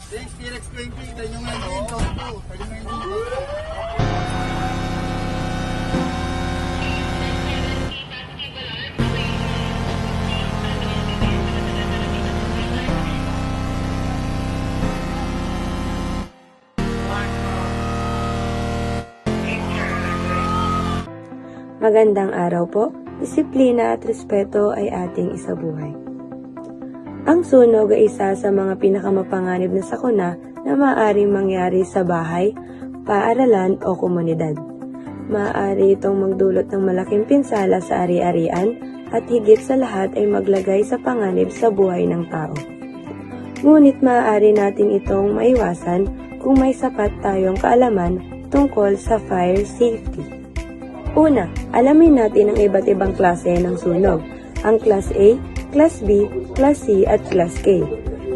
Thanks, T-Rex 20. Tayo nyo nga yung top 2. Tayo nyo nga yung top 2. Magandang araw po. Disiplina at respeto ay ating isabuhay. Ang sunog ay isa sa mga pinakamapanganib na sakuna na maaaring mangyari sa bahay, paaralan o komunidad. Maaari itong magdulot ng malaking pinsala sa ari-arian at higit sa lahat ay maglagay sa panganib sa buhay ng tao. Ngunit maaari natin itong maiwasan kung may sapat tayong kaalaman tungkol sa fire safety. Una, alamin natin ang iba't ibang klase ng sunog, ang Class A, Class B, Class C at Class K.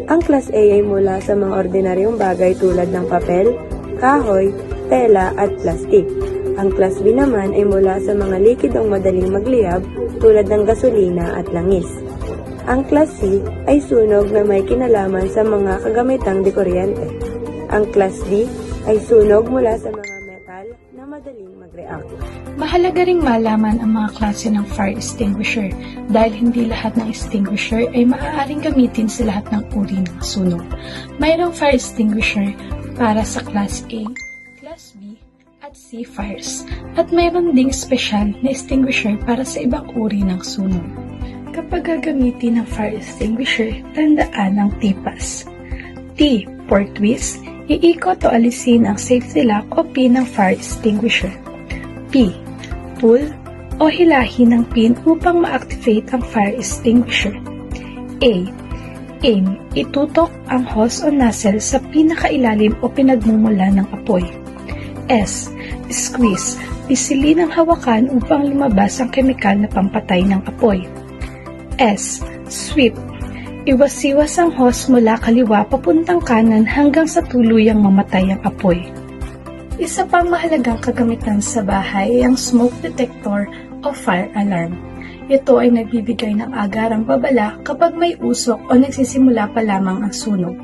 Ang Class A ay mula sa mga ordinaryong bagay tulad ng papel, kahoy, tela at plastik. Ang Class B naman ay mula sa mga likidong madaling magliyab tulad ng gasolina at langis. Ang Class C ay sunog na may kinalaman sa mga kagamitang dekuryente. Ang Class D ay sunog mula sa mga metal na madaling mag-react. Mahalaga ring malaman ang mga klase ng fire extinguisher dahil hindi lahat ng extinguisher ay maaaring gamitin sa lahat ng uri ng sunog. Mayroong fire extinguisher para sa Class A, Class B, at C fires at mayroon ding special na extinguisher para sa ibang uri ng sunog. Kapag gagamitin ng fire extinguisher, tandaan ang TPAS. T for twist, iikot o alisin ang safety lock o pin ng fire extinguisher. P. Pull o hilahin ng pin upang ma-activate ang fire extinguisher. A. Aim. Itutok ang hose o nozzle sa pinakailalim o pinagmumula ng apoy. S. Squeeze. Pisilin ang hawakan upang lumabas ang kemikal na pampatay ng apoy. S. Sweep. Iwas-iwas ang hose mula kaliwa papuntang kanan hanggang sa tuluyang mamatay ang apoy. Isa pang mahalagang kagamitan sa bahay ay ang smoke detector o fire alarm. Ito ay nagbibigay ng agarang babala kapag may usok o nagsisimula pa lamang ang sunog.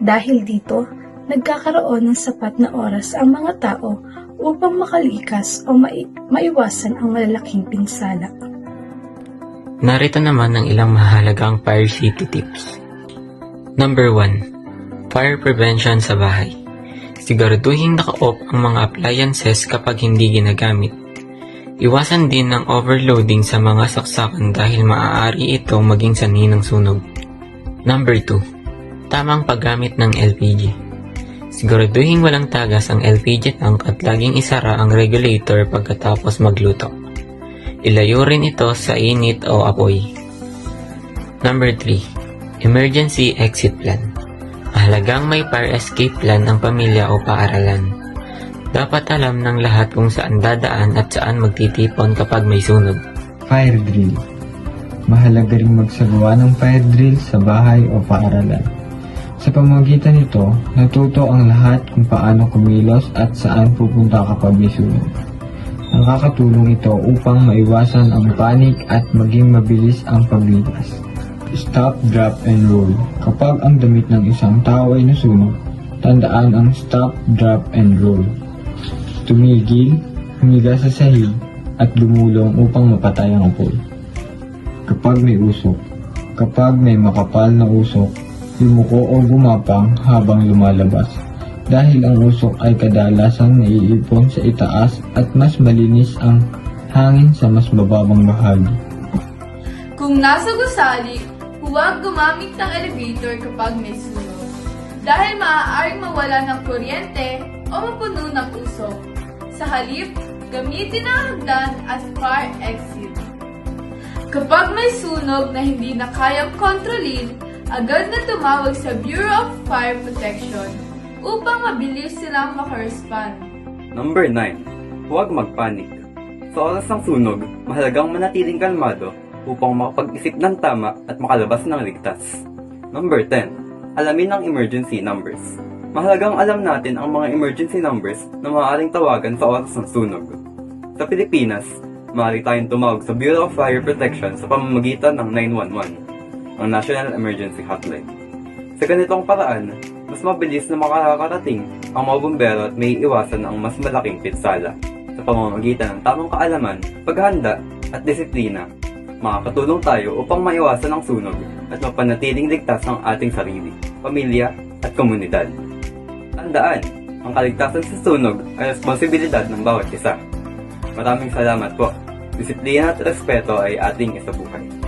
Dahil dito, nagkakaroon ng sapat na oras ang mga tao upang makalikas o maiwasan ang malalaking pinsala. Narito naman ang ilang mahalagang fire safety tips. Number 1. Fire prevention sa bahay. Siguraduhin naka-off ang mga appliances kapag hindi ginagamit. Iwasan din ng overloading sa mga saksakan dahil maaari ito maging sanhi ng sunog. Number 2. Tamang paggamit ng LPG. Siguraduhin walang tagas ang LPG tank at laging isara ang regulator pagkatapos magluto. Ilayo rin ito sa init o apoy. Number 3. Emergency exit plan. Mahalagang may fire escape plan ang pamilya o paaralan. Dapat alam ng lahat kung saan dadaan at saan magtitipon kapag may sunog. Fire drill. Mahalaga ring magsagawa ng fire drill sa bahay o paaralan. Sa pamamagitan nito, natuto ang lahat kung paano kumilos at saan pupunta kapag may sunog. Nakakatulong ito upang maiwasan ang panic at maging mabilis ang paglikas. Stop, drop, and roll. Kapag ang damit ng isang tao ay nasunog, tandaan ang stop, drop, and roll. Tumigil, humiga sa sahig, at lumulong upang mapatay ang apoy. Kapag may usok. Kapag may makapal na usok, yumuko o gumapang habang lumalabas. Dahil ang usok ay kadalasang naiipon sa itaas at mas malinis ang hangin sa mas mababang bahagi. Kung nasa gusali, huwag gumamit ng elevator kapag may sunog. Dahil maaaring mawala ng kuryente o mapuno ng usok. Sa halip, gamitin ang hagdan as fire exit. Kapag may sunog na hindi na kayang kontrolin, agad na tumawag sa Bureau of Fire Protection upang mabilis silang makarespond. Number 9. Huwag magpanik. Sa oras ng sunog, mahalagang manatiling kalmado upang makapag-isip ng tama at makalabas ng ligtas. Number 10. Alamin ang emergency numbers. Mahalagang alam natin ang mga emergency numbers na maaaring tawagan sa oras ng sunog. Sa Pilipinas, maaari tayong tumawag sa Bureau of Fire Protection sa pamamagitan ng 911, ang National Emergency Hotline. Sa ganitong paraan, mas mabilis na makakarating ang mga bumbero at may iwasan ang mas malaking pinsala. Sa pamamagitan ng tamang kaalaman, paghanda at disiplina, makakatulong tayo upang maiwasan ang sunog at mapanatiling ligtas ang ating sarili, pamilya at komunidad. Tandaan, ang kaligtasan sa sunog ay responsibilidad ng bawat isa. Maraming salamat po. Disiplina at respeto ay ating isabuhay.